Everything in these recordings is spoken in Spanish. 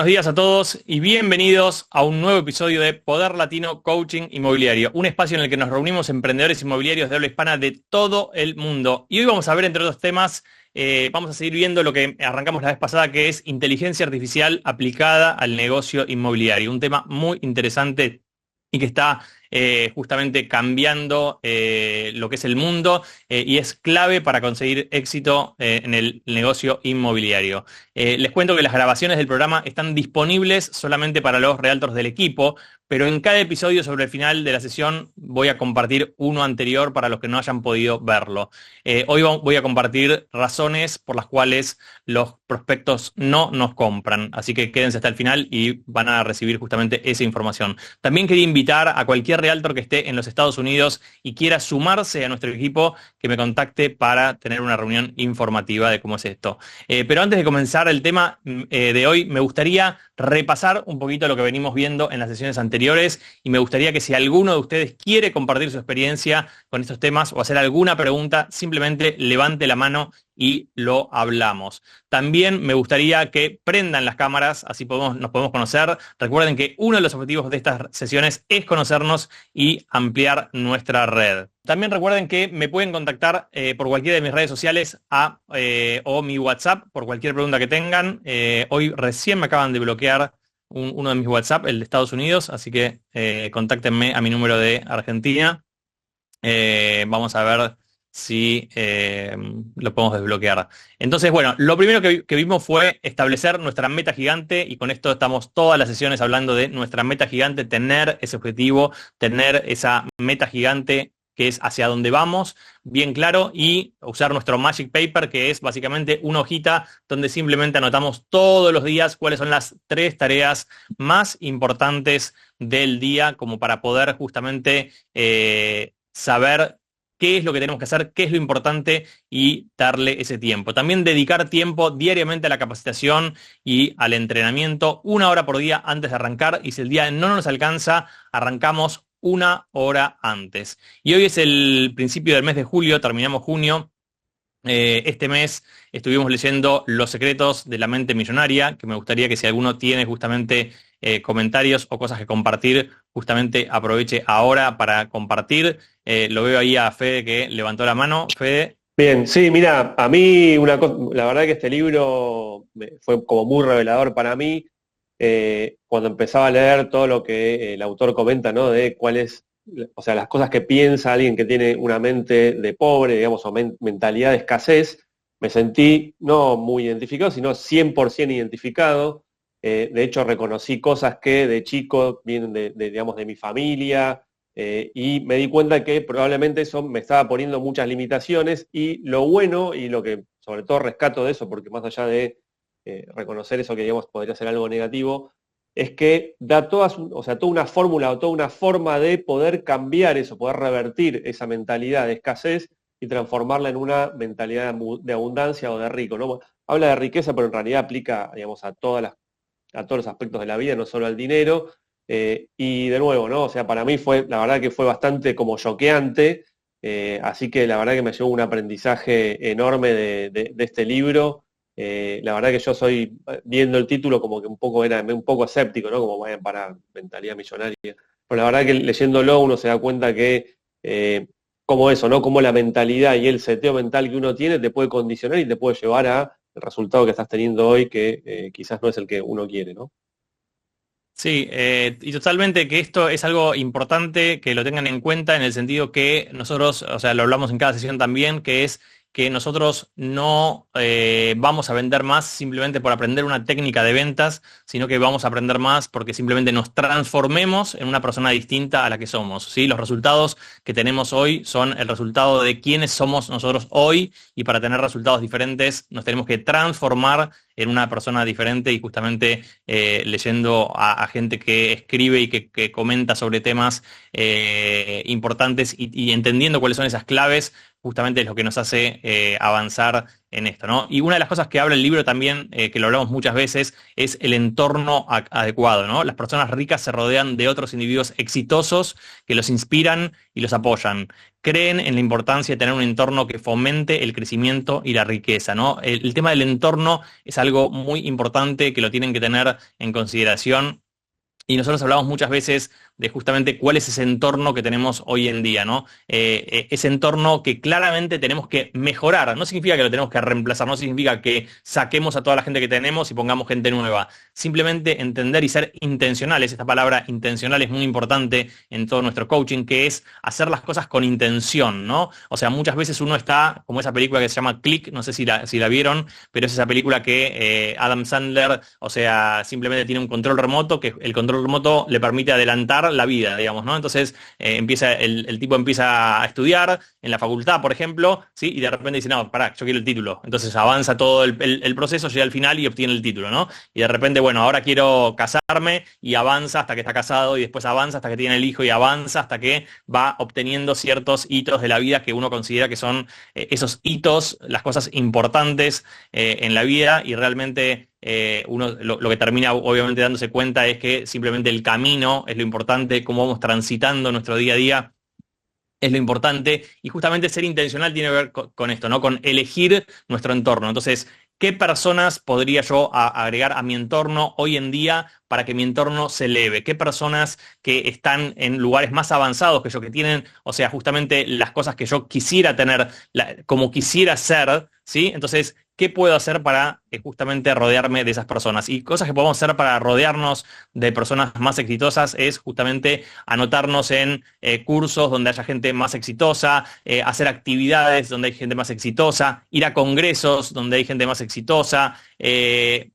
buenos días a todos y bienvenidos a un nuevo episodio de Poder Latino Coaching Inmobiliario, un espacio en el que nos reunimos emprendedores inmobiliarios de habla hispana de todo el mundo. Y hoy vamos a ver, entre otros temas, vamos a seguir viendo lo que arrancamos la vez pasada, que es inteligencia artificial aplicada al negocio inmobiliario. Un tema muy interesante y que está justamente cambiando lo que es el mundo y es clave para conseguir éxito en el negocio inmobiliario. Les cuento que las grabaciones del programa están disponibles solamente para los realtors del equipo, pero en cada episodio sobre el final de la sesión voy a compartir uno anterior para los que no hayan podido verlo. Hoy voy a compartir razones por las cuales los prospectos no nos compran, así que quédense hasta el final y van a recibir justamente esa información. También quería invitar a cualquier realtor que esté en los Estados Unidos y quiera sumarse a nuestro equipo, que me contacte para tener una reunión informativa de cómo es esto. Pero antes de comenzar el tema de hoy, me gustaría repasar un poquito lo que venimos viendo en las sesiones anteriores y me gustaría que si alguno de ustedes quiere compartir su experiencia con estos temas o hacer alguna pregunta, simplemente levante la mano y lo hablamos. También me gustaría que prendan las cámaras, así nos podemos conocer. Recuerden que uno de los objetivos de estas sesiones es conocernos y ampliar nuestra red. También recuerden que me pueden contactar por cualquiera de mis redes sociales o mi WhatsApp por cualquier pregunta que tengan. Hoy recién me acaban de bloquear uno de mis WhatsApp, el de Estados Unidos, así que contáctenme a mi número de Argentina. Vamos a ver si lo podemos desbloquear. Entonces, bueno, lo primero que vimos fue establecer nuestra meta gigante y con esto estamos todas las sesiones hablando de nuestra meta gigante, tener ese objetivo, tener esa meta gigante que es hacia dónde vamos, bien claro, y usar nuestro Magic Paper, que es básicamente una hojita donde simplemente anotamos todos los días cuáles son las 3 tareas más importantes del día, como para poder justamente saber qué es lo que tenemos que hacer, qué es lo importante y darle ese tiempo. También dedicar tiempo diariamente a la capacitación y al entrenamiento, 1 hora por día antes de arrancar, y si el día no nos alcanza, arrancamos 1 hora antes. Y hoy es el principio del mes de julio, terminamos junio. Este mes estuvimos leyendo Los secretos de la mente millonaria, que me gustaría que si alguno tiene justamente comentarios o cosas que compartir, justamente aproveche ahora para compartir. Lo veo ahí a Fede que levantó la mano. Fede. Bien, sí, mira, a mí la verdad que este libro fue como muy revelador para mí cuando empezaba a leer todo lo que el autor comenta, ¿no? De cuál es, o sea, las cosas que piensa alguien que tiene una mente de pobre, digamos, o mentalidad de escasez. Me sentí no muy identificado, sino 100% identificado. De hecho, reconocí cosas que de chico vienen digamos, de mi familia. Y me di cuenta que probablemente eso me estaba poniendo muchas limitaciones, y lo bueno y lo que sobre todo rescato de eso, porque más allá de reconocer eso que digamos podría ser algo negativo, es que da o sea, toda una fórmula o toda una forma de poder cambiar eso, poder revertir esa mentalidad de escasez y transformarla en una mentalidad de abundancia o de rico, ¿no? Habla de riqueza, pero en realidad aplica, digamos, a todos los aspectos de la vida, no solo al dinero. Y de nuevo, ¿no? O sea, para mí la verdad que fue bastante como choqueante, así que la verdad que me llevó un aprendizaje enorme de este libro. La verdad que yo soy, viendo el título, como que era un poco escéptico, ¿no? Como vayan para mentalidad millonaria. Pero la verdad que leyéndolo uno se da cuenta que como eso, ¿no? Como la mentalidad y el seteo mental que uno tiene te puede condicionar y te puede llevar a el resultado que estás teniendo hoy, que quizás no es el que uno quiere, ¿no? Sí, y totalmente que esto es algo importante que lo tengan en cuenta en el sentido que nosotros, o sea, lo hablamos en cada sesión también, que es que nosotros no vamos a vender más simplemente por aprender una técnica de ventas, sino que vamos a aprender más porque simplemente nos transformemos en una persona distinta a la que somos, ¿sí? Los resultados que tenemos hoy son el resultado de quiénes somos nosotros hoy, y para tener resultados diferentes nos tenemos que transformar en una persona diferente, y justamente leyendo a gente que escribe y que comenta sobre temas importantes y entendiendo cuáles son esas claves, justamente es lo que nos hace avanzar en esto, ¿no? Y una de las cosas que habla el libro también, que lo hablamos muchas veces, es el entorno adecuado, ¿no? Las personas ricas se rodean de otros individuos exitosos que los inspiran y los apoyan. Creen en la importancia de tener un entorno que fomente el crecimiento y la riqueza, ¿no? El tema del entorno es algo muy importante que lo tienen que tener en consideración. Y nosotros hablamos muchas veces de justamente cuál es ese entorno que tenemos hoy en día, ¿no? Ese entorno que claramente tenemos que mejorar. No significa que lo tenemos que reemplazar, no significa que saquemos a toda la gente que tenemos y pongamos gente nueva. Simplemente entender y ser intencionales. Esta palabra intencional es muy importante en todo nuestro coaching, que es hacer las cosas con intención, ¿no? O sea, muchas veces uno está, como esa película que se llama Click, no sé si la vieron, pero es esa película que Adam Sandler, o sea, simplemente tiene un control remoto, que el control remoto le permite adelantar la vida, digamos, ¿no? Entonces el tipo empieza a estudiar en la facultad, por ejemplo, ¿sí? Y de repente dice, no, pará, yo quiero el título. Entonces avanza todo el proceso, llega al final y obtiene el título, ¿no? Y de repente, bueno, ahora quiero casarme y avanza hasta que está casado y después avanza hasta que tiene el hijo y avanza hasta que va obteniendo ciertos hitos de la vida que uno considera que son esos hitos, las cosas importantes en la vida y realmente uno lo que termina obviamente dándose cuenta es que simplemente el camino es lo importante, cómo vamos transitando nuestro día a día es lo importante y justamente ser intencional tiene que ver con esto, ¿no? Con elegir nuestro entorno. Entonces, ¿qué personas podría yo agregar a mi entorno hoy en día para que mi entorno se eleve? ¿Qué personas que están en lugares más avanzados que yo, que tienen, o sea, justamente las cosas que yo quisiera tener, como quisiera ser, ¿sí? Entonces, ¿qué puedo hacer para justamente rodearme de esas personas? Y cosas que podemos hacer para rodearnos de personas más exitosas es justamente anotarnos en cursos donde haya gente más exitosa, hacer actividades donde hay gente más exitosa, ir a congresos donde hay gente más exitosa,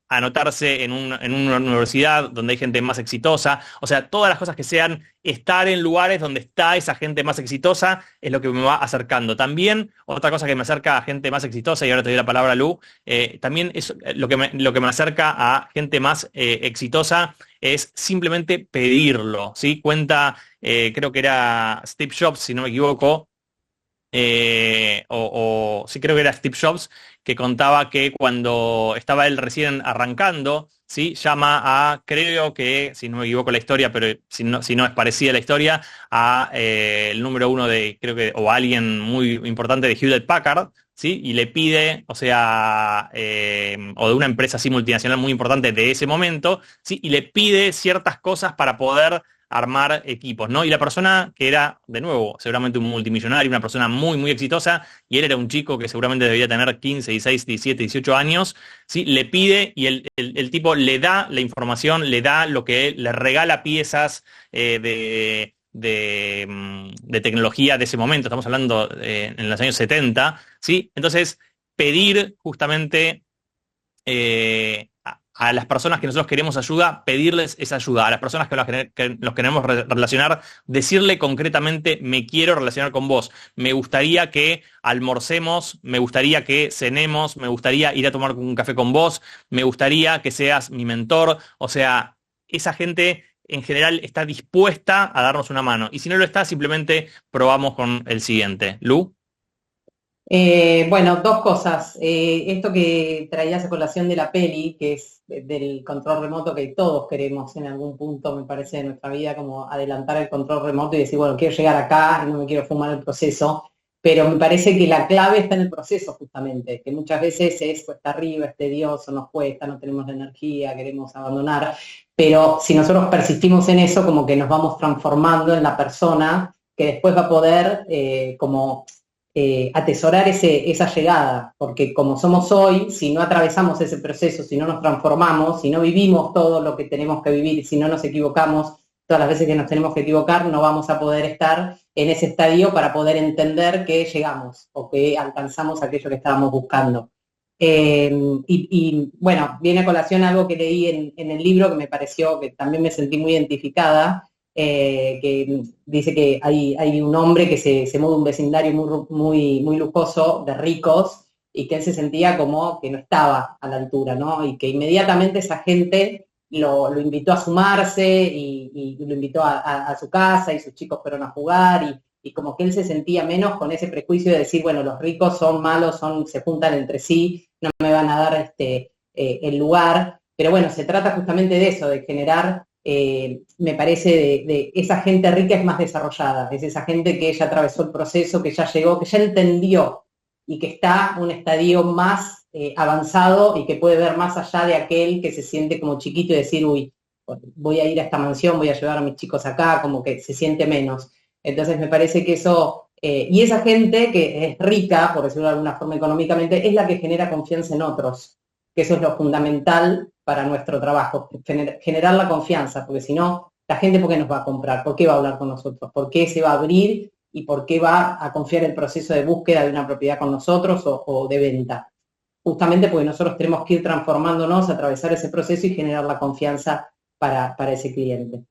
anotarse en una universidad donde hay gente más exitosa, o sea, todas las cosas que sean estar en lugares donde está esa gente más exitosa es lo que me va acercando. También, otra cosa que me acerca a gente más exitosa, y ahora te doy la palabra, Lu, también es lo que me acerca a gente más exitosa es simplemente pedirlo, ¿sí? Cuenta, creo que era Steve Jobs, si no me equivoco, sí creo que era Steve Jobs, que contaba que cuando estaba él recién arrancando, ¿sí? Llama a, creo que, si no me equivoco la historia, pero si no es parecida la historia, a el número uno de, creo que, o alguien muy importante de Hewlett Packard, ¿sí? Y le pide, o sea, o de una empresa así multinacional muy importante de ese momento, ¿sí? Y le pide ciertas cosas para poder armar equipos, ¿no? Y la persona que era, de nuevo, seguramente un multimillonario, una persona muy, muy exitosa, y él era un chico que seguramente debía tener 15, 16, 17, 18 años, ¿sí? Le pide y el tipo le da la información, le da lo que le regala piezas de tecnología de ese momento, estamos hablando en los años 70, ¿sí? Entonces, pedir justamente a las personas que nosotros queremos ayuda, pedirles esa ayuda. A las personas que nos queremos relacionar, decirle concretamente, me quiero relacionar con vos. Me gustaría que almorcemos, me gustaría que cenemos, me gustaría ir a tomar un café con vos, me gustaría que seas mi mentor. O sea, esa gente en general está dispuesta a darnos una mano. Y si no lo está, simplemente probamos con el siguiente. Lu. Bueno, dos cosas. Esto que traías a colación de la peli, que es del control remoto, que todos queremos en algún punto, me parece, de nuestra vida, como adelantar el control remoto y decir, bueno, quiero llegar acá y no me quiero fumar el proceso, pero me parece que la clave está en el proceso justamente, que muchas veces es cuesta arriba, es tedioso, nos cuesta, no tenemos la energía, queremos abandonar, pero si nosotros persistimos en eso, como que nos vamos transformando en la persona que después va a poder atesorar esa llegada, porque como somos hoy, si no atravesamos ese proceso, si no nos transformamos, si no vivimos todo lo que tenemos que vivir, si no nos equivocamos todas las veces que nos tenemos que equivocar, no vamos a poder estar en ese estadio para poder entender que llegamos o que alcanzamos aquello que estábamos buscando. Bueno, viene a colación algo que leí en el libro que me pareció que también me sentí muy identificada, que dice que hay un hombre que se muda a un vecindario muy lujoso de ricos y que él se sentía como que no estaba a la altura, ¿no? Y que inmediatamente esa gente lo invitó a sumarse y lo invitó a su casa y sus chicos fueron a jugar y como que él se sentía menos con ese prejuicio de decir, bueno, los ricos son malos, se juntan entre sí, no me van a dar el lugar, pero bueno, se trata justamente de eso, de generar, me parece, de esa gente rica es más desarrollada, es esa gente que ya atravesó el proceso, que ya llegó, que ya entendió y que está un estadio más avanzado y que puede ver más allá de aquel que se siente como chiquito y decir, uy, voy a ir a esta mansión, voy a llevar a mis chicos acá, como que se siente menos. Entonces me parece que eso, y esa gente que es rica, por decirlo de alguna forma económicamente, es la que genera confianza en otros, que eso es lo fundamental para nuestro trabajo, generar la confianza, porque si no, la gente ¿por qué nos va a comprar? ¿Por qué va a hablar con nosotros? ¿Por qué se va a abrir y por qué va a confiar en el proceso de búsqueda de una propiedad con nosotros o de venta? Justamente porque nosotros tenemos que ir transformándonos, atravesar ese proceso y generar la confianza para ese cliente.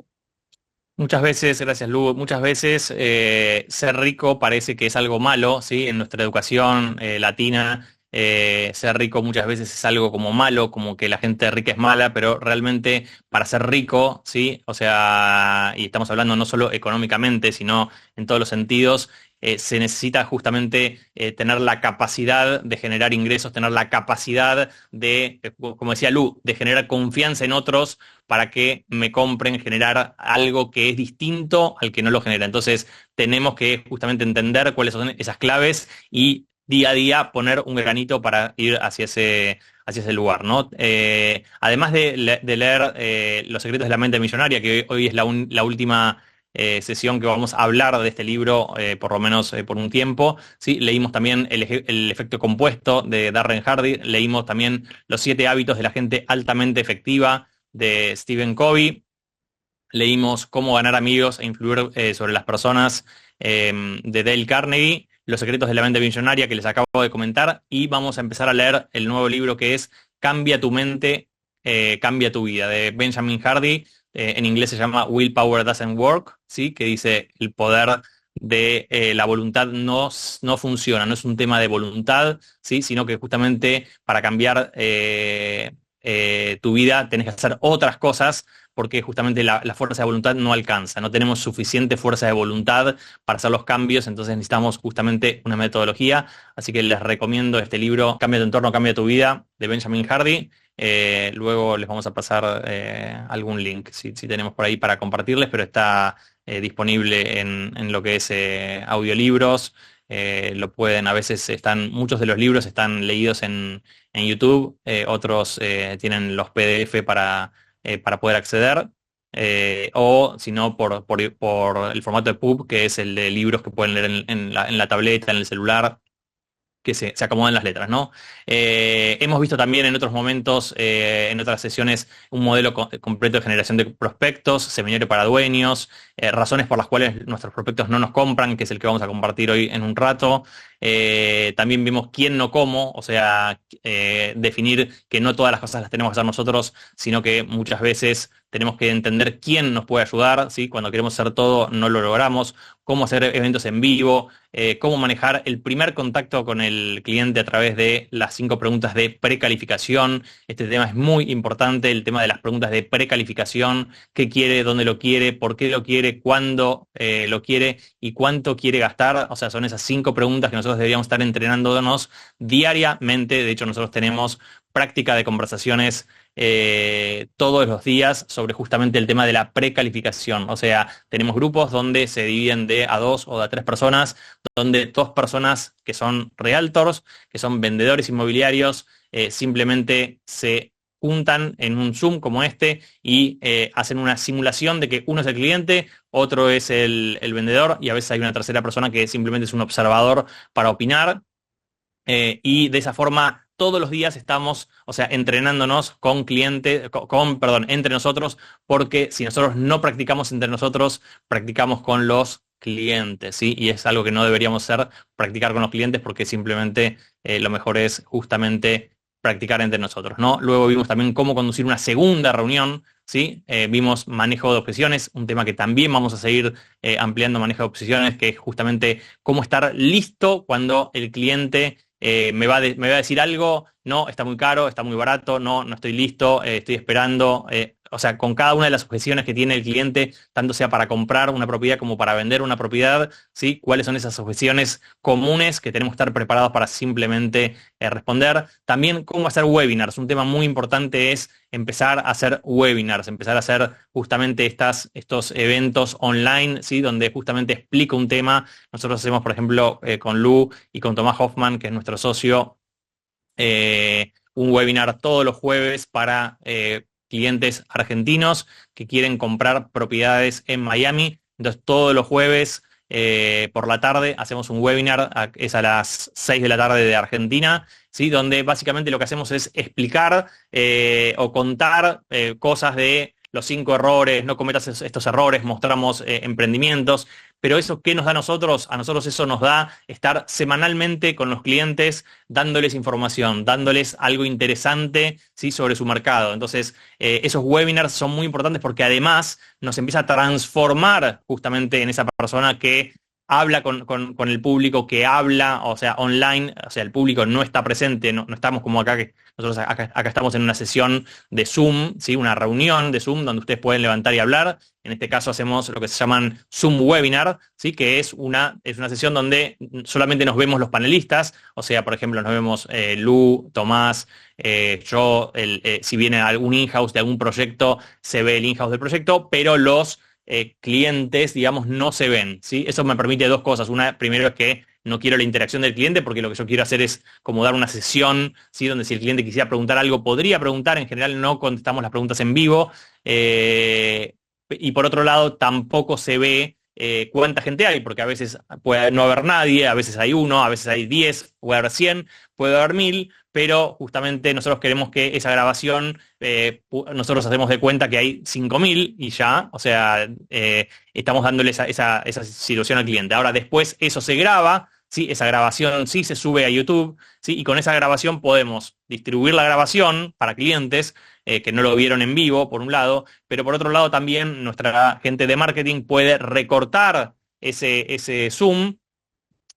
Muchas veces, gracias Lu, muchas veces ser rico parece que es algo malo, ¿sí? En nuestra educación latina, ser rico muchas veces es algo como malo, como que la gente rica es mala, pero realmente para ser rico, ¿sí? O sea, y estamos hablando no solo económicamente, sino en todos los sentidos, se necesita justamente tener la capacidad de generar ingresos, tener la capacidad de, como decía Lu, de generar confianza en otros para que me compren, generar algo que es distinto al que no lo genera. Entonces, tenemos que justamente entender cuáles son esas claves y día a día poner un granito para ir hacia ese lugar, ¿no? Además de leer Los secretos de la mente millonaria, que hoy es la última sesión que vamos a hablar de este libro, por lo menos por un tiempo, ¿sí? Leímos también el efecto compuesto de Darren Hardy, leímos también Los 7 hábitos de la gente altamente efectiva de Stephen Covey, leímos Cómo ganar amigos e influir sobre las personas de Dale Carnegie, Los secretos de la mente millonaria que les acabo de comentar, y vamos a empezar a leer el nuevo libro que es Cambia tu mente, cambia tu vida, de Benjamin Hardy. En inglés se llama Willpower Doesn't Work, ¿sí? Que dice el poder de la voluntad no funciona, no es un tema de voluntad, ¿sí? Sino que justamente para cambiar tu vida tenés que hacer otras cosas porque justamente la fuerza de voluntad no alcanza, no tenemos suficiente fuerza de voluntad para hacer los cambios, entonces necesitamos justamente una metodología, así que les recomiendo este libro, Cambia tu entorno, cambia tu vida, de Benjamin Hardy. Luego les vamos a pasar algún link, si tenemos por ahí para compartirles, pero está disponible en lo que es audiolibros. Lo pueden, a veces muchos de los libros están leídos en YouTube, otros tienen los PDF para poder acceder, o si no, por el formato de EPUB, que es el de libros que pueden leer en la tableta, en el celular, que se acomodan las letras, ¿no? Hemos visto también en otros momentos, en otras sesiones, un modelo completo de generación de prospectos, seminario para dueños, razones por las cuales nuestros prospectos no nos compran, que es el que vamos a compartir hoy en un rato. También vimos quién no cómo, o sea, definir que no todas las cosas las tenemos que hacer nosotros, sino que muchas veces tenemos que entender quién nos puede ayudar, ¿sí? Cuando queremos hacer todo no lo logramos, cómo hacer eventos en vivo, cómo manejar el primer contacto con el cliente a través de las 5 preguntas de precalificación. Este tema es muy importante, el tema de las preguntas de precalificación, qué quiere, dónde lo quiere, por qué lo quiere, cuándo lo quiere y cuánto quiere gastar. O sea, son esas 5 preguntas que nosotros deberíamos estar entrenándonos diariamente. De hecho, nosotros tenemos práctica de conversaciones todos los días sobre justamente el tema de la precalificación. O sea, tenemos grupos donde se dividen de a 2 o de a 3 personas, donde 2 personas que son realtors, que son vendedores inmobiliarios, simplemente se juntan en un Zoom como este y hacen una simulación de que uno es el cliente, otro es el vendedor y a veces hay una tercera persona que simplemente es un observador para opinar. Y de esa forma todos los días estamos, o sea, entrenándonos con clientes, entre nosotros, porque si nosotros no practicamos entre nosotros, practicamos con los clientes, ¿sí? Y es algo que no deberíamos hacer, practicar con los clientes, porque simplemente lo mejor es justamente practicar entre nosotros, ¿no? Luego vimos también cómo conducir una segunda reunión, ¿sí? Vimos manejo de objeciones, un tema que también vamos a seguir ampliando, manejo de objeciones, que es justamente cómo estar listo cuando el cliente me va a decir algo, no, está muy caro, está muy barato, no estoy listo, estoy esperando, o sea, con cada una de las objeciones que tiene el cliente, tanto sea para comprar una propiedad como para vender una propiedad, ¿sí? ¿Cuáles son esas objeciones comunes que tenemos que estar preparados para simplemente responder? También cómo hacer webinars. Un tema muy importante es empezar a hacer webinars, empezar a hacer justamente estos eventos online, ¿sí? Donde justamente explico un tema. Nosotros hacemos, por ejemplo, con Lu y con Tomás Hoffman, que es nuestro socio, un webinar todos los jueves para clientes argentinos que quieren comprar propiedades en Miami. Entonces, todos los jueves por la tarde hacemos un webinar, es a las 6 de la tarde de Argentina, ¿sí? Donde básicamente lo que hacemos es explicar o contar cosas de los 5 errores, no cometas estos errores, mostramos emprendimientos, pero eso, ¿qué nos da a nosotros? A nosotros eso nos da estar semanalmente con los clientes, dándoles información, dándoles algo interesante, ¿sí? Sobre su mercado. Entonces, esos webinars son muy importantes porque además nos empieza a transformar justamente en esa persona que habla con el público, que habla, o sea, online, o sea, el público no está presente, no estamos como acá, que nosotros acá estamos en una sesión de Zoom, ¿sí? Una reunión de Zoom donde ustedes pueden levantar y hablar. En este caso hacemos lo que se llaman Zoom Webinar, ¿sí? Que es una sesión donde solamente nos vemos los panelistas, o sea, por ejemplo, nos vemos Lu, Tomás, yo, si viene algún in-house de algún proyecto, se ve el in-house del proyecto, pero los clientes, digamos, no se ven, ¿sí? Eso me permite dos cosas. Una, primero es que no quiero la interacción del cliente porque lo que yo quiero hacer es como dar una sesión, ¿sí? Donde si el cliente quisiera preguntar algo, podría preguntar. En general no contestamos las preguntas en vivo. Y por otro lado, tampoco se ve cuánta gente hay, porque a veces puede no haber nadie, a veces hay uno, a veces hay 10, puede haber 100, puede haber 1000, pero justamente nosotros queremos que esa grabación, nosotros hacemos de cuenta que hay 5000 y ya, o sea, estamos dándole esa situación al cliente. Ahora, después eso se graba, ¿sí? Esa grabación sí se sube a YouTube, ¿sí? Y con esa grabación podemos distribuir la grabación para clientes que no lo vieron en vivo, por un lado, pero por otro lado también nuestra gente de marketing puede recortar ese Zoom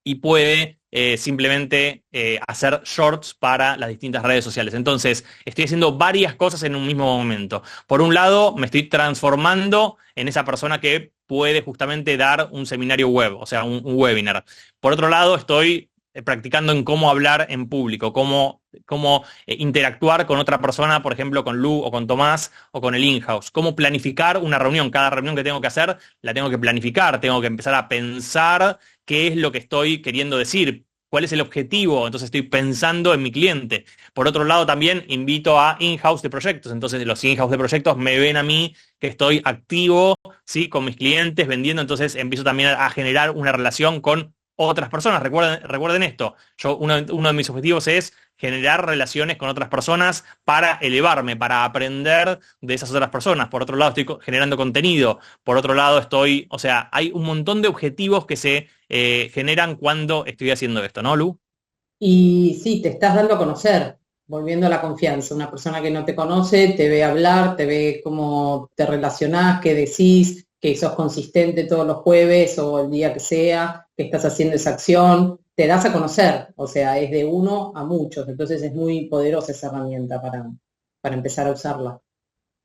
y puede simplemente hacer shorts para las distintas redes sociales. Entonces, estoy haciendo varias cosas en un mismo momento. Por un lado, me estoy transformando en esa persona que puede justamente dar un seminario web, o sea, un webinar. Por otro lado, estoy practicando en cómo hablar en público, cómo interactuar con otra persona, por ejemplo, con Lu o con Tomás o con el in-house, cómo planificar una reunión. Cada reunión que tengo que hacer, la tengo que planificar, tengo que empezar a pensar qué es lo que estoy queriendo decir, cuál es el objetivo, entonces estoy pensando en mi cliente. Por otro lado, también invito a in-house de proyectos, entonces los in-house de proyectos me ven a mí que estoy activo, ¿sí? Con mis clientes, vendiendo, entonces empiezo también a generar una relación con otras personas. Recuerden esto, uno de mis objetivos es generar relaciones con otras personas para elevarme, para aprender de esas otras personas. Por otro lado, estoy generando contenido. Por otro lado, o sea, hay un montón de objetivos que se generan cuando estoy haciendo esto, ¿no, Lu? Y sí, te estás dando a conocer, volviendo a la confianza. Una persona que no te conoce, te ve hablar, te ve cómo te relacionás, qué decís, que sos consistente todos los jueves o el día que sea, que estás haciendo esa acción, te das a conocer, o sea, es de uno a muchos, entonces es muy poderosa esa herramienta para empezar a usarla.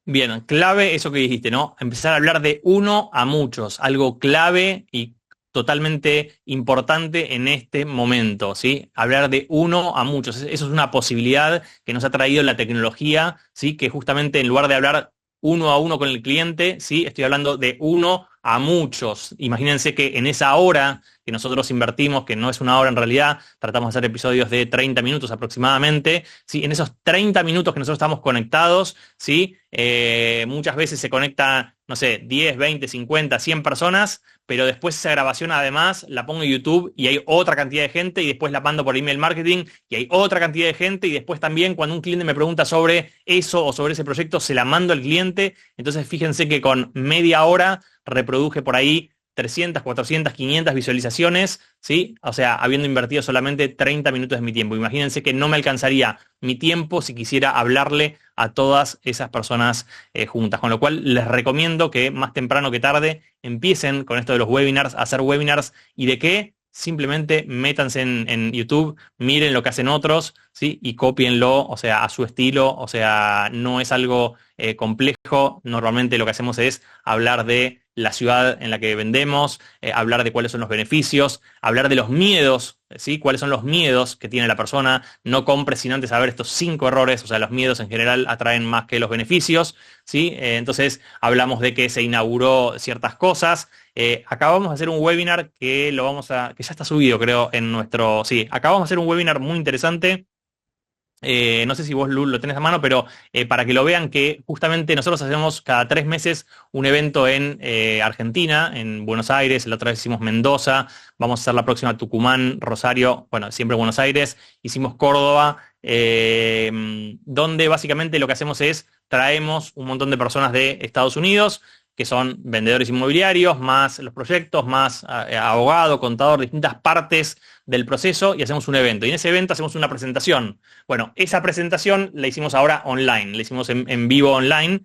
Bien, clave eso que dijiste, ¿no? Empezar a hablar de uno a muchos, algo clave y totalmente importante en este momento, ¿sí? Hablar de uno a muchos, eso es una posibilidad que nos ha traído la tecnología, ¿sí? Que justamente en lugar de hablar uno a uno con el cliente, ¿sí? Estoy hablando de uno a muchos. Imagínense que en esa hora que nosotros invertimos, que no es una hora en realidad, tratamos de hacer episodios de 30 minutos aproximadamente, ¿sí? En esos 30 minutos que nosotros estamos conectados, ¿sí? Muchas veces se conecta, no sé, 10, 20, 50, 100 personas, pero después esa grabación además la pongo en YouTube y hay otra cantidad de gente y después la mando por email marketing y hay otra cantidad de gente y después también cuando un cliente me pregunta sobre eso o sobre ese proyecto, se la mando al cliente. Entonces fíjense que con media hora reproduje por ahí 300, 400, 500 visualizaciones, ¿sí? O sea, habiendo invertido solamente 30 minutos de mi tiempo. Imagínense que no me alcanzaría mi tiempo si quisiera hablarle a todas esas personas juntas. Con lo cual, les recomiendo que más temprano que tarde empiecen con esto de los webinars, a hacer webinars. ¿Y de qué? simplemente métanse en YouTube, miren lo que hacen otros, ¿sí? Y cópienlo, o sea, a su estilo, o sea, no es algo complejo. Normalmente lo que hacemos es hablar de la ciudad en la que vendemos, hablar de cuáles son los beneficios, hablar de los miedos, ¿sí? Cuáles son los miedos que tiene la persona. No compres sin antes saber estos 5 errores, o sea, los miedos en general atraen más que los beneficios, ¿sí? Entonces hablamos de que se inauguró ciertas cosas. Acabamos de hacer un webinar que que ya está subido, creo, sí, acabamos de hacer un webinar muy interesante. No sé si vos, Lu, lo tenés a mano, pero para que lo vean, que justamente nosotros hacemos cada 3 meses un evento en Argentina, en Buenos Aires. La otra vez hicimos Mendoza, vamos a hacer la próxima Tucumán, Rosario, bueno, siempre Buenos Aires. Hicimos Córdoba, donde básicamente lo que hacemos es traemos un montón de personas de Estados Unidos, que son vendedores inmobiliarios, más los proyectos, más abogado, contador, distintas partes del proceso, y hacemos un evento. Y en ese evento hacemos una presentación. Bueno, esa presentación la hicimos ahora online, la hicimos en vivo online,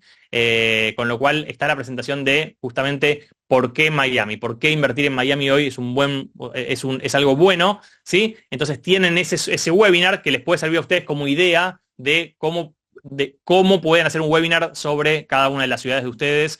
con lo cual está la presentación de justamente por qué Miami, por qué invertir en Miami hoy es algo bueno, ¿sí? Entonces tienen ese webinar que les puede servir a ustedes como idea de cómo pueden hacer un webinar sobre cada una de las ciudades de ustedes,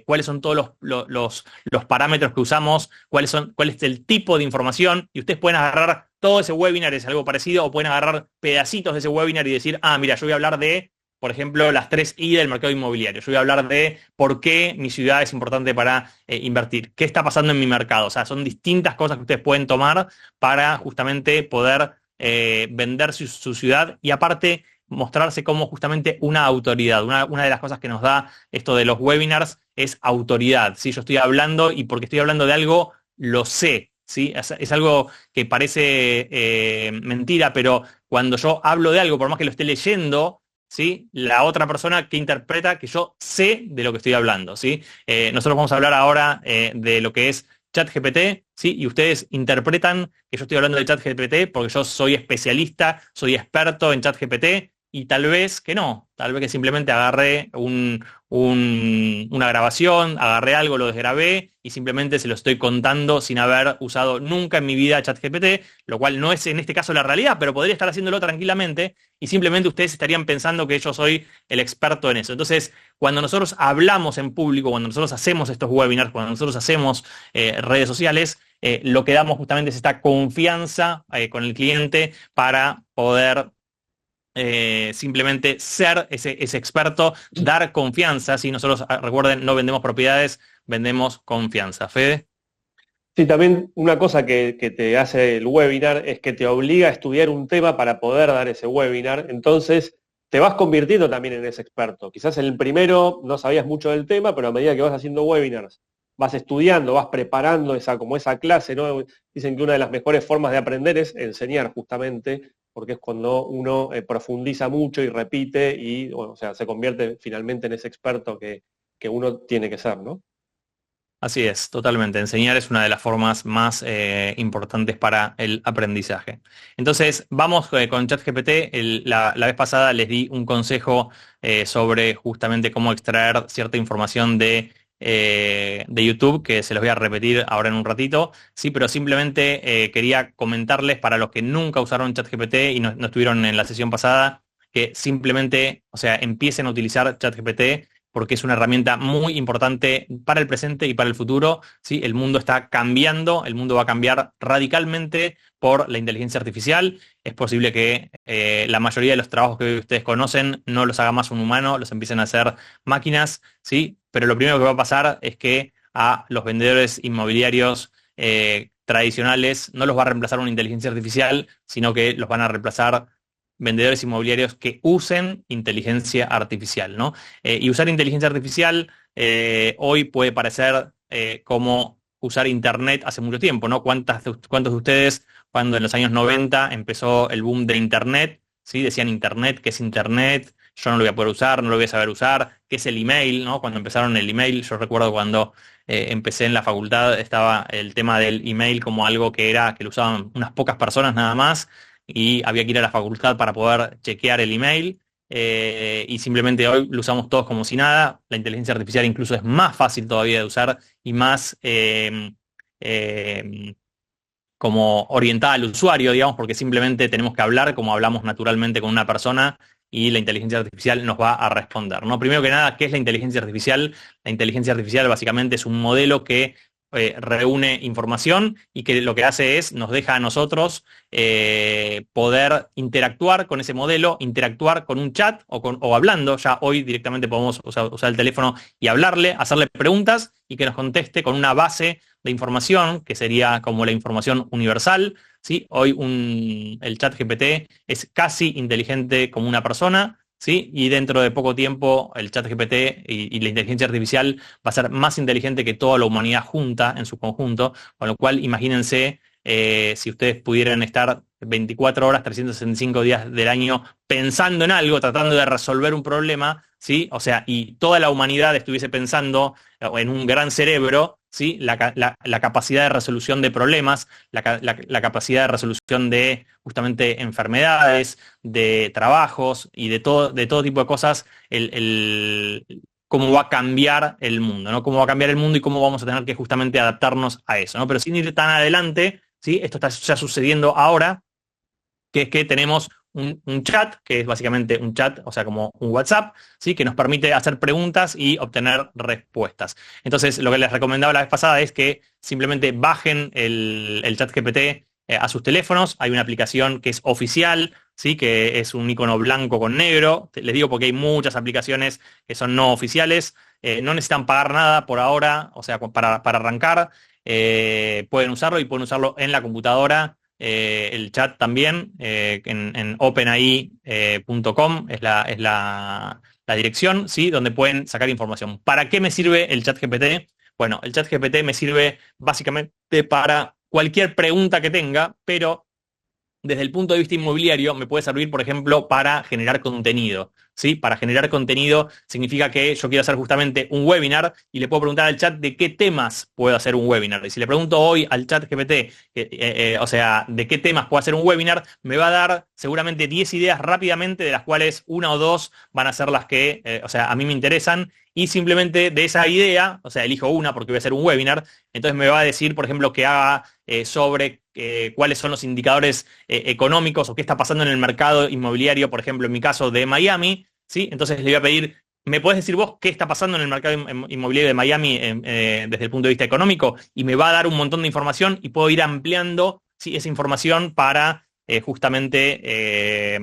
cuáles son todos los parámetros que usamos, cuál es el tipo de información, y ustedes pueden agarrar todo ese webinar, es algo parecido, o pueden agarrar pedacitos de ese webinar y decir, mira, yo voy a hablar de, por ejemplo, las 3 I del mercado inmobiliario. Yo voy a hablar de por qué mi ciudad es importante para invertir, qué está pasando en mi mercado. O sea, son distintas cosas que ustedes pueden tomar para justamente poder vender su ciudad, y aparte mostrarse como justamente una autoridad. Una de las cosas que nos da esto de los webinars es autoridad, ¿sí? Yo estoy hablando, y porque estoy hablando de algo, lo sé, ¿sí? Es algo que parece mentira, pero cuando yo hablo de algo, por más que lo esté leyendo, ¿sí? La otra persona que interpreta que yo sé de lo que estoy hablando, ¿sí? Nosotros vamos a hablar ahora de lo que es ChatGPT, ¿sí? Y ustedes interpretan que yo estoy hablando de ChatGPT porque yo soy especialista, soy experto en ChatGPT, y tal vez que no, tal vez que simplemente agarré una grabación, agarré algo, lo desgrabé y simplemente se lo estoy contando sin haber usado nunca en mi vida ChatGPT, lo cual no es en este caso la realidad, pero podría estar haciéndolo tranquilamente, y simplemente ustedes estarían pensando que yo soy el experto en eso. Entonces, cuando nosotros hablamos en público, cuando nosotros hacemos estos webinars, cuando nosotros hacemos redes sociales, lo que damos justamente es esta confianza con el cliente para poder simplemente ser ese experto, dar confianza. Si nosotros, recuerden, no vendemos propiedades, vendemos confianza. Fede. Sí, también una cosa que te hace el webinar es que te obliga a estudiar un tema para poder dar ese webinar. Entonces, te vas convirtiendo también en ese experto. Quizás en el primero no sabías mucho del tema, pero a medida que vas haciendo webinars, vas estudiando, vas preparando como esa clase, ¿no? Dicen que una de las mejores formas de aprender es enseñar, justamente, porque es cuando uno profundiza mucho y repite y, bueno, o sea, se convierte finalmente en ese experto que uno tiene que ser, ¿no? Así es, totalmente. Enseñar es una de las formas más importantes para el aprendizaje. Entonces, vamos con ChatGPT. La vez pasada les di un consejo sobre justamente cómo extraer cierta información de YouTube, que se los voy a repetir ahora en un ratito. Sí, pero simplemente quería comentarles, para los que nunca usaron ChatGPT y no estuvieron en la sesión pasada, que simplemente, o sea, empiecen a utilizar ChatGPT, porque es una herramienta muy importante para el presente y para el futuro, ¿sí? El mundo está cambiando, el mundo va a cambiar radicalmente por la inteligencia artificial. Es posible que la mayoría de los trabajos que ustedes conocen no los haga más un humano, los empiecen a hacer máquinas, ¿sí? Pero lo primero que va a pasar es que a los vendedores inmobiliarios tradicionales no los va a reemplazar una inteligencia artificial, sino que los van a reemplazar vendedores inmobiliarios que usen inteligencia artificial, ¿no? Y usar inteligencia artificial hoy puede parecer como usar Internet hace mucho tiempo, ¿no? ¿Cuántos de ustedes, cuando en los años 90 empezó el boom de Internet, ¿sí? Decían Internet, ¿qué es Internet? Yo no lo voy a poder usar, no lo voy a saber usar. ¿Qué es el email, no? Cuando empezaron el email, yo recuerdo cuando empecé en la facultad, estaba el tema del email como algo que lo usaban unas pocas personas nada más, y había que ir a la facultad para poder chequear el email, y simplemente hoy lo usamos todos como si nada. La inteligencia artificial incluso es más fácil todavía de usar y más como orientada al usuario, digamos, porque simplemente tenemos que hablar como hablamos naturalmente con una persona y la inteligencia artificial nos va a responder, ¿no? Primero que nada, ¿qué es la inteligencia artificial? La inteligencia artificial básicamente es un modelo que reúne información y que lo que hace es, nos deja a nosotros poder interactuar con ese modelo, interactuar con un chat o hablando. Ya hoy directamente podemos usar el teléfono y hablarle, hacerle preguntas y que nos conteste con una base de información que sería como la información universal, ¿sí? Hoy el chat GPT es casi inteligente como una persona, ¿sí? Y dentro de poco tiempo el chat GPT y la inteligencia artificial va a ser más inteligente que toda la humanidad junta en su conjunto, con lo cual imagínense si ustedes pudieran estar 24 horas, 365 días del año pensando en algo, tratando de resolver un problema, ¿sí? O sea, y toda la humanidad estuviese pensando en un gran cerebro, ¿sí? La capacidad de resolución de problemas, la capacidad de resolución de justamente enfermedades, de trabajos y de todo tipo de cosas, cómo va a cambiar el mundo, ¿no? Cómo va a cambiar el mundo y cómo vamos a tener que justamente adaptarnos a eso, ¿no? Pero sin ir tan adelante, ¿sí? Esto está ya sucediendo ahora, que es que tenemos un chat, que es básicamente un chat, o sea, como un WhatsApp, ¿sí? Que nos permite hacer preguntas y obtener respuestas. Entonces, lo que les recomendaba la vez pasada es que simplemente bajen el chat GPT a sus teléfonos. Hay una aplicación que es oficial, ¿sí? Que es un icono blanco con negro. Les digo porque hay muchas aplicaciones que son no oficiales. No necesitan pagar nada por ahora, o sea, para arrancar. Pueden usarlo y pueden usarlo en la computadora. El chat también en openai.com es la dirección, ¿sí? Donde pueden sacar información. ¿Para qué me sirve el chat GPT? Bueno, el chat GPT me sirve básicamente para cualquier pregunta que tenga, pero desde el punto de vista inmobiliario me puede servir, por ejemplo, para generar contenido, ¿sí? Para generar contenido significa que yo quiero hacer justamente un webinar y le puedo preguntar al chat de qué temas puedo hacer un webinar. Y si le pregunto hoy al chat GPT, o sea, de qué temas puedo hacer un webinar, me va a dar seguramente 10 ideas rápidamente, de las cuales una o dos van a ser las que, o sea, a mí me interesan. Y simplemente de esa idea, o sea, elijo una porque voy a hacer un webinar, entonces me va a decir, por ejemplo, que haga sobre cuáles son los indicadores económicos o qué está pasando en el mercado inmobiliario, por ejemplo, en mi caso de Miami, ¿sí? Entonces le voy a pedir, ¿me podés decir vos qué está pasando en el mercado inmobiliario de Miami desde el punto de vista económico? Y me va a dar un montón de información y puedo ir ampliando, ¿sí? Esa información para justamente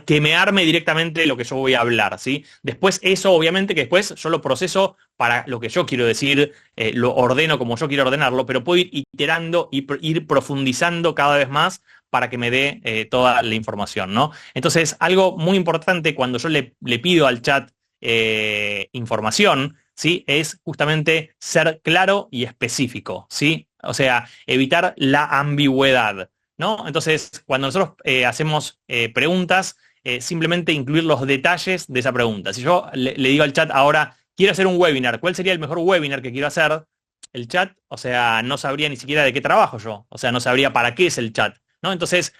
que me arme directamente lo que yo voy a hablar, ¿sí? Después eso, obviamente, que después yo lo proceso para lo que yo quiero decir, lo ordeno como yo quiero ordenarlo, pero puedo ir iterando y ir profundizando cada vez más para que me dé toda la información, ¿no? Entonces, algo muy importante cuando yo le pido al chat información, ¿sí? Es justamente ser claro y específico, ¿sí? O sea, evitar la ambigüedad, ¿no? Entonces, cuando nosotros hacemos preguntas, simplemente incluir los detalles de esa pregunta. Si yo le digo al chat ahora, quiero hacer un webinar, ¿cuál sería el mejor webinar que quiero hacer? El chat, o sea, no sabría ni siquiera de qué trabajo yo, o sea, no sabría para qué es el chat, ¿no? Entonces,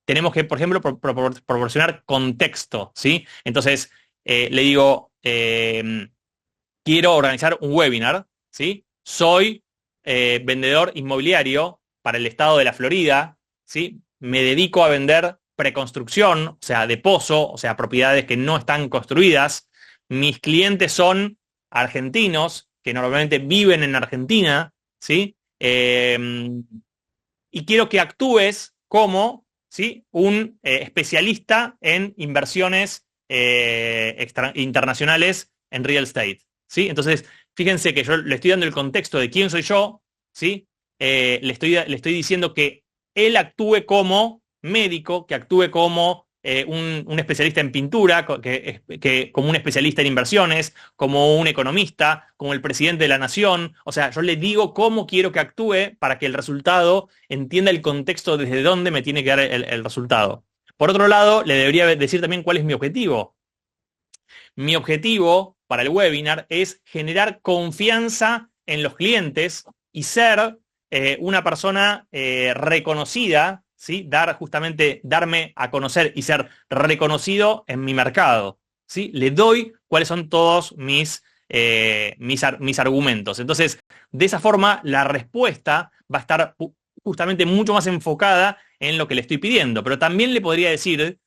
tenemos que, por ejemplo, proporcionar contexto, ¿sí? Entonces, le digo, quiero organizar un webinar, ¿sí? Soy vendedor inmobiliario para el estado de la Florida, ¿sí? Me dedico a vender preconstrucción, o sea, de pozo, o sea, propiedades que no están construidas. Mis clientes son argentinos, que normalmente viven en Argentina, ¿sí? Y quiero que actúes como, ¿sí? Un especialista en inversiones internacionales en real estate, ¿sí? Entonces, fíjense que yo le estoy dando el contexto de quién soy yo, ¿sí? Le estoy diciendo que él actúe como médico, que actúe como un especialista en pintura, como un especialista en inversiones, como un economista, como el presidente de la nación. O sea, yo le digo cómo quiero que actúe para que el resultado entienda el contexto desde dónde me tiene que dar el resultado. Por otro lado, le debería decir también cuál es mi objetivo. Mi objetivo para el webinar es generar confianza en los clientes y ser una persona reconocida, ¿sí? Darme a conocer y ser reconocido en mi mercado, ¿sí? Le doy cuáles son todos mis argumentos. Entonces, de esa forma, la respuesta va a estar justamente mucho más enfocada en lo que le estoy pidiendo. Pero también le podría decir,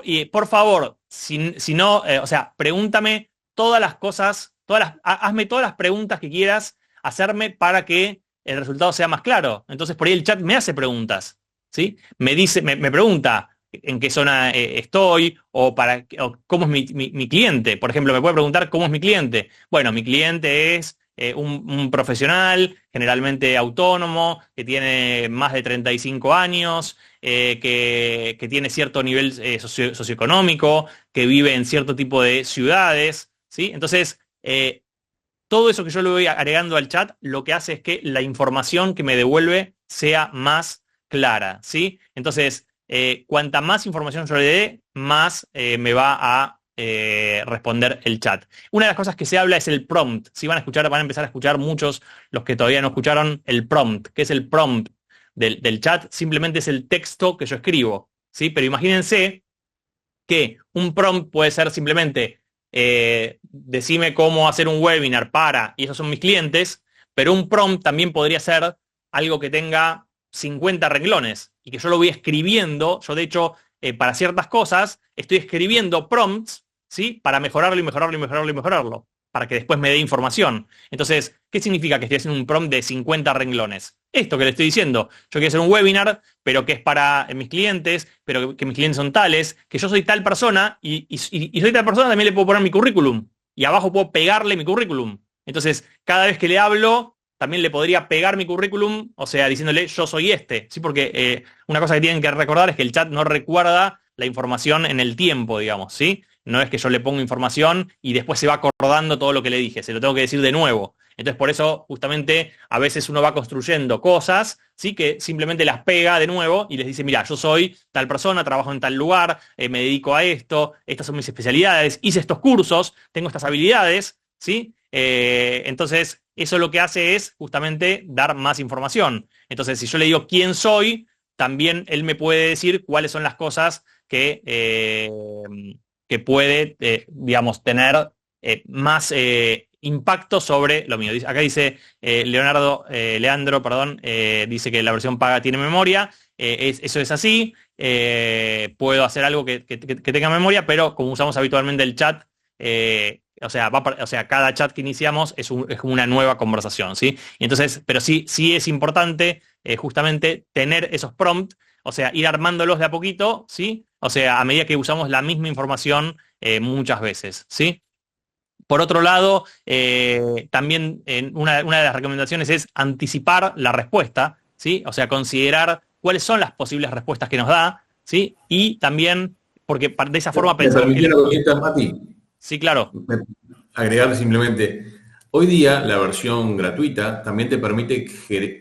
y por favor, si no, o sea, pregúntame todas las cosas, hazme todas las preguntas que quieras hacerme para que el resultado sea más claro. Entonces por ahí el chat me hace preguntas, ¿sí? Me pregunta en qué zona estoy o cómo es mi cliente. Por ejemplo, me puede preguntar cómo es mi cliente. Bueno, mi cliente es un profesional, generalmente autónomo, que tiene más de 35 años, que tiene cierto nivel socioeconómico, que vive en cierto tipo de ciudades, ¿sí? Entonces, todo eso que yo le voy agregando al chat, lo que hace es que la información que me devuelve sea más clara, ¿sí? Entonces, cuanta más información yo le dé, más me va a responder el chat. Una de las cosas que se habla es el prompt. Si van a empezar a escuchar muchos, los que todavía no escucharon, el prompt. ¿Qué es el prompt del chat? Simplemente es el texto que yo escribo, ¿sí? Pero imagínense que un prompt puede ser simplemente decime cómo hacer un webinar y esos son mis clientes, pero un prompt también podría ser algo que tenga 50 renglones y que yo lo voy escribiendo. Yo, de hecho, para ciertas cosas, estoy escribiendo prompts, ¿sí? Para mejorarlo y mejorarlo y mejorarlo y mejorarlo, para que después me dé información. Entonces, ¿qué significa que estoy haciendo un prompt de 50 renglones? Esto que le estoy diciendo. Yo quiero hacer un webinar, pero que es para mis clientes, pero que mis clientes son tales, que yo soy tal persona y soy tal persona, también le puedo poner mi currículum. Y abajo puedo pegarle mi currículum. Entonces, cada vez que le hablo, también le podría pegar mi currículum, o sea, diciéndole yo soy este, ¿sí? Porque una cosa que tienen que recordar es que el chat no recuerda la información en el tiempo, digamos, ¿sí? No es que yo le pongo información y después se va acordando todo lo que le dije, se lo tengo que decir de nuevo. Entonces, por eso, justamente, a veces uno va construyendo cosas, ¿sí? Que simplemente las pega de nuevo y les dice, mira, yo soy tal persona, trabajo en tal lugar, me dedico a esto, estas son mis especialidades, hice estos cursos, tengo estas habilidades, ¿sí? Entonces, eso lo que hace es justamente dar más información. Entonces, si yo le digo quién soy, también él me puede decir cuáles son las cosas que puede, digamos, tener más impacto sobre lo mío. Acá dice Leandro, perdón, dice que la versión paga tiene memoria. Eso es así. Puedo hacer algo que tenga memoria, pero como usamos habitualmente el chat, o sea, cada chat que iniciamos es una nueva conversación, ¿sí? Y entonces, pero sí es importante justamente tener esos prompts, o sea, ir armándolos de a poquito, ¿sí? O sea, a medida que usamos la misma información muchas veces, ¿sí? Por otro lado, también una de las recomendaciones es anticipar la respuesta, ¿sí? O sea, considerar cuáles son las posibles respuestas que nos da, ¿sí? Y también, porque de esa forma pensamos que... Mati, Sí, claro. agregarle simplemente, hoy día la versión gratuita también te permite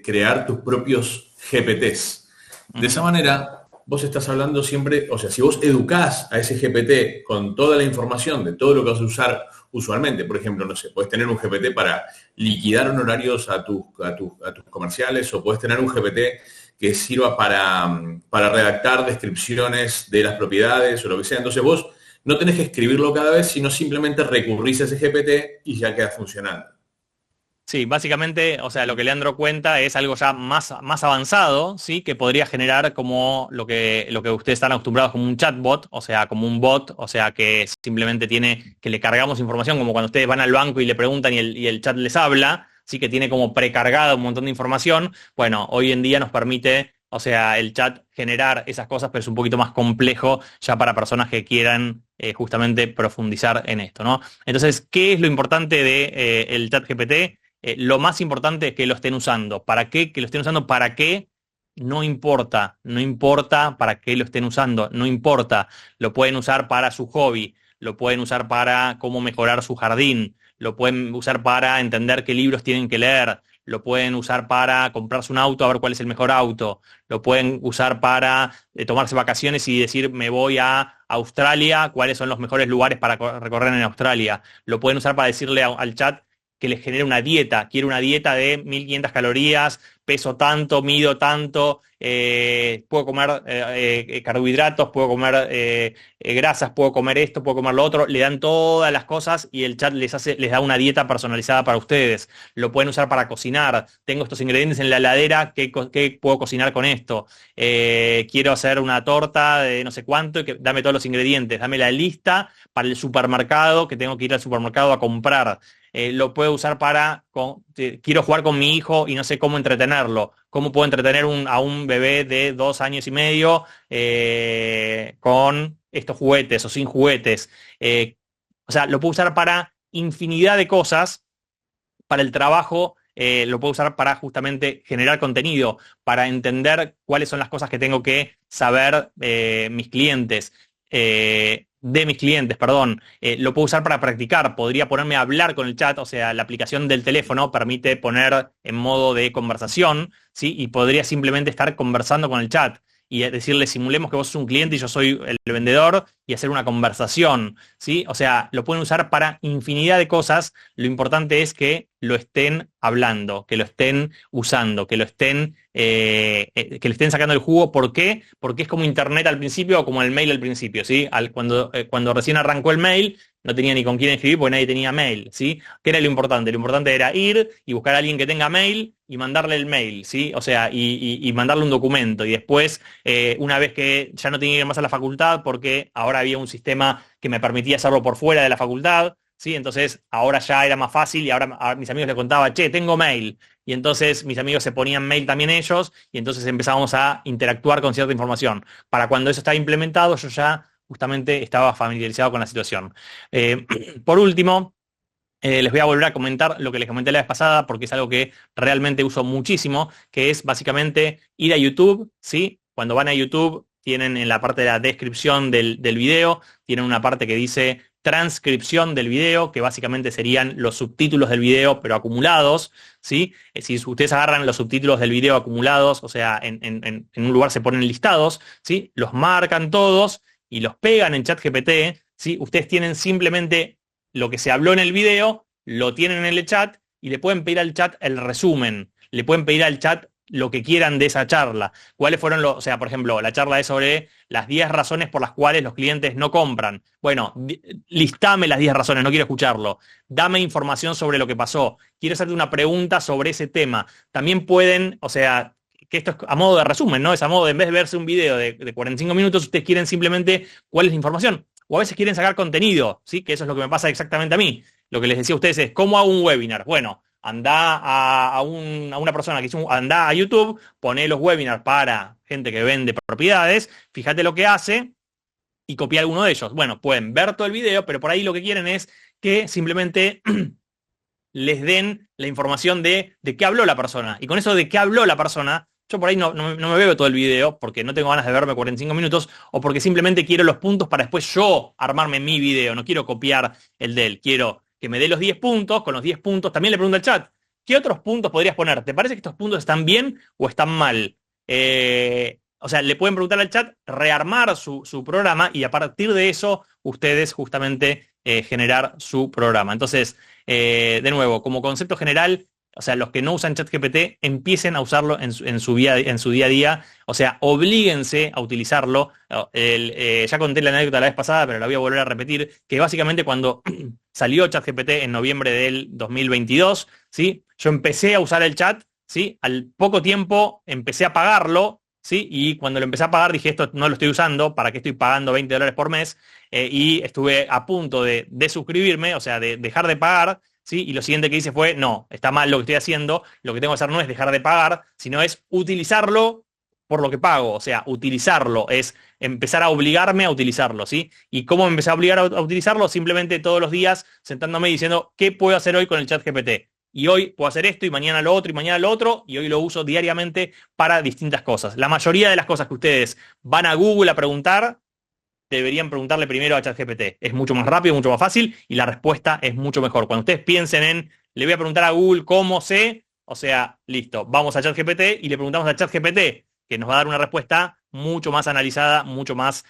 crear tus propios GPTs. De esa manera, vos estás hablando siempre, o sea, si vos educás a ese GPT con toda la información de todo lo que vas a usar usualmente, por ejemplo, no sé, puedes tener un GPT para liquidar honorarios a tus comerciales, o puedes tener un GPT que sirva para redactar descripciones de las propiedades o lo que sea. Entonces vos no tenés que escribirlo cada vez, sino simplemente recurrís a ese GPT y ya queda funcionando. Sí, básicamente, o sea, lo que Leandro cuenta es algo ya más avanzado, ¿sí? Que podría generar como lo que ustedes están acostumbrados como un chatbot, o sea, como un bot, o sea, que simplemente que le cargamos información, como cuando ustedes van al banco y le preguntan y el chat les habla, sí, que tiene como precargada un montón de información. Bueno, hoy en día nos permite, o sea, el chat generar esas cosas, pero es un poquito más complejo ya para personas que quieran justamente profundizar en esto, ¿no? Entonces, ¿qué es lo importante de el chat GPT? Lo más importante es que lo estén usando. ¿Para qué? Que lo estén usando. ¿Para qué? No importa. No importa para qué lo estén usando. No importa. Lo pueden usar para su hobby. Lo pueden usar para cómo mejorar su jardín. Lo pueden usar para entender qué libros tienen que leer. Lo pueden usar para comprarse un auto, a ver cuál es el mejor auto. Lo pueden usar para tomarse vacaciones y decir, me voy a Australia, cuáles son los mejores lugares para recorrer en Australia. Lo pueden usar para decirle al chat que les genere una dieta. Quiero una dieta de 1500 calorías peso tanto, mido tanto, puedo comer carbohidratos, puedo comer grasas, puedo comer esto, puedo comer lo otro, le dan todas las cosas y el chat les da una dieta personalizada para ustedes. Lo pueden usar para cocinar. Tengo estos ingredientes en la heladera, ¿qué puedo cocinar con esto? Quiero hacer una torta de no sé cuánto, dame todos los ingredientes, dame la lista para el supermercado, que tengo que ir al supermercado a comprar. Lo puedo usar quiero jugar con mi hijo y no sé cómo entretenerlo. ¿Cómo puedo entretener a un bebé de 2 años y medio con estos juguetes o sin juguetes? O sea, lo puedo usar para infinidad de cosas, para el trabajo. Lo puedo usar para justamente generar contenido, para entender cuáles son las cosas que tengo que saber mis clientes. De mis clientes, perdón, lo puedo usar para practicar, podría ponerme a hablar con el chat, o sea, la aplicación del teléfono permite poner en modo de conversación, ¿sí? Y podría simplemente estar conversando con el chat y decirle, simulemos que vos sos un cliente y yo soy el vendedor y hacer una conversación, ¿sí? O sea, lo pueden usar para infinidad de cosas, lo importante es que lo estén hablando, que lo estén usando, que le estén sacando el jugo. ¿Por qué? Porque es como Internet al principio o como el mail al principio, ¿sí? Cuando recién arrancó el mail, no tenía ni con quién escribir porque nadie tenía mail, ¿sí? ¿Qué era lo importante? Lo importante era ir y buscar a alguien que tenga mail y mandarle el mail, ¿sí? O sea, y mandarle un documento. Y después, una vez que ya no tenía que ir más a la facultad, porque ahora había un sistema que me permitía hacerlo por fuera de la facultad, ¿sí? Entonces, ahora ya era más fácil y ahora a mis amigos les contaba, che, tengo mail. Y entonces mis amigos se ponían mail también ellos y entonces empezábamos a interactuar con cierta información. Para cuando eso estaba implementado, yo ya justamente estaba familiarizado con la situación. Por último, les voy a volver a comentar lo que les comenté la vez pasada porque es algo que realmente uso muchísimo, que es básicamente ir a YouTube, ¿sí? Cuando van a YouTube, tienen en la parte de la descripción del video, tienen una parte que dice transcripción del video, que básicamente serían los subtítulos del video, pero acumulados, ¿sí? Si ustedes agarran los subtítulos del video acumulados, o sea, en un lugar se ponen listados, ¿sí? Los marcan todos y los pegan en ChatGPT, ¿sí? Ustedes tienen simplemente lo que se habló en el video, lo tienen en el chat y le pueden pedir al chat el resumen, le pueden pedir al chat lo que quieran de esa charla. ¿Cuáles fueron o sea, por ejemplo, la charla es sobre las 10 razones por las cuales los clientes no compran? Bueno, listame las 10 razones, no quiero escucharlo. Dame información sobre lo que pasó. Quiero hacerte una pregunta sobre ese tema. También pueden, o sea, que esto es a modo de resumen, ¿no? Es a modo de, en vez de verse un video de 45 minutos, ustedes quieren simplemente cuál es la información. O a veces quieren sacar contenido, ¿sí? Que eso es lo que me pasa exactamente a mí. Lo que les decía a ustedes es, ¿cómo hago un webinar? Bueno, anda a una persona que anda a YouTube, pone los webinars para gente que vende propiedades, fíjate lo que hace y copia alguno de ellos. Bueno, pueden ver todo el video, pero por ahí lo que quieren es que simplemente les den la información de qué habló la persona. Y con eso de qué habló la persona, yo por ahí no me veo todo el video porque no tengo ganas de verme 45 minutos o porque simplemente quiero los puntos para después yo armarme mi video. No quiero copiar el de él, quiero que me dé los 10 puntos, con los 10 puntos, también le pregunto al chat, ¿qué otros puntos podrías poner? ¿Te parece que estos puntos están bien o están mal? O sea, le pueden preguntar al chat, rearmar su programa y a partir de eso ustedes justamente generar su programa. Entonces, de nuevo, como concepto general, o sea, los que no usan ChatGPT empiecen a usarlo en su día a día, o sea, oblíguense a utilizarlo. Ya conté la anécdota la vez pasada, pero la voy a volver a repetir, que básicamente cuando salió ChatGPT en noviembre del 2022, ¿sí? Yo empecé a usar el chat, ¿sí? Al poco tiempo empecé a pagarlo, ¿sí? Y cuando lo empecé a pagar dije, esto no lo estoy usando, ¿para qué estoy pagando $20 por mes? Y estuve a punto de suscribirme, o sea, de dejar de pagar, ¿sí? Y lo siguiente que hice fue, no, está mal lo que estoy haciendo, lo que tengo que hacer no es dejar de pagar, sino es utilizarlo por lo que pago, o sea, utilizarlo, es empezar a obligarme a utilizarlo, ¿sí? ¿Y cómo me empecé a obligar a utilizarlo? Simplemente todos los días sentándome y diciendo, ¿qué puedo hacer hoy con el ChatGPT? Y hoy puedo hacer esto, y mañana lo otro, y mañana lo otro, y hoy lo uso diariamente para distintas cosas. La mayoría de las cosas que ustedes van a Google a preguntar, deberían preguntarle primero a ChatGPT. Es mucho más rápido, mucho más fácil, y la respuesta es mucho mejor. Cuando ustedes piensen en, le voy a preguntar a Google cómo sé, o sea, listo, vamos a ChatGPT y le preguntamos a ChatGPT, que nos va a dar una respuesta mucho más analizada, mucho más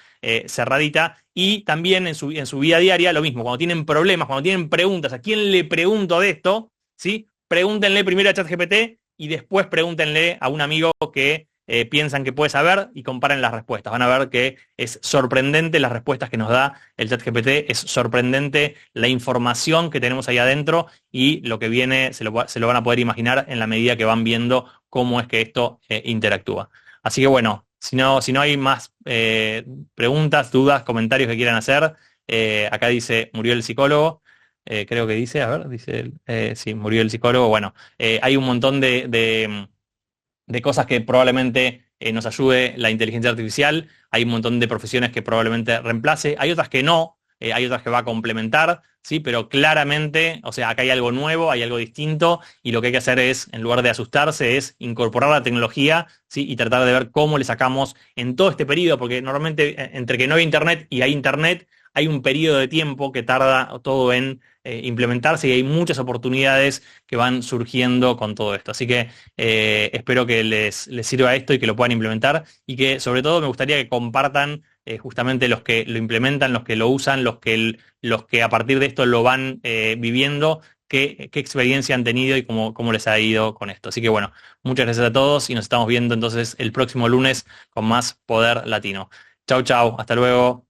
cerradita, y también en su vida diaria lo mismo. Cuando tienen problemas, cuando tienen preguntas, ¿a quién le pregunto de esto? ¿Sí? Pregúntenle primero a ChatGPT y después pregúntenle a un amigo que piensan que puede saber y comparen las respuestas. Van a ver que es sorprendente las respuestas que nos da el ChatGPT, es sorprendente la información que tenemos ahí adentro y lo que viene se lo van a poder imaginar en la medida que van viendo cómo es que esto interactúa. Así que bueno, si no hay más preguntas, dudas, comentarios que quieran hacer, acá dice, murió el psicólogo. Creo que dice, a ver, dice, sí, murió el psicólogo. Bueno, hay un montón de cosas que probablemente nos ayude la inteligencia artificial, hay un montón de profesiones que probablemente reemplace, hay otras que no, hay otras que va a complementar, ¿sí? Pero claramente, o sea, acá hay algo nuevo, hay algo distinto, y lo que hay que hacer es, en lugar de asustarse, es incorporar la tecnología, ¿sí? Y tratar de ver cómo le sacamos en todo este periodo, porque normalmente entre que no hay internet y hay internet, hay un periodo de tiempo que tarda todo en implementarse y hay muchas oportunidades que van surgiendo con todo esto. Así que espero que les sirva esto y que lo puedan implementar y que sobre todo me gustaría que compartan justamente los que lo implementan, los que lo usan, los que a partir de esto lo van viviendo, qué experiencia han tenido y cómo les ha ido con esto. Así que bueno, muchas gracias a todos y nos estamos viendo entonces el próximo lunes con más Poder Latino. Chau, chau, hasta luego.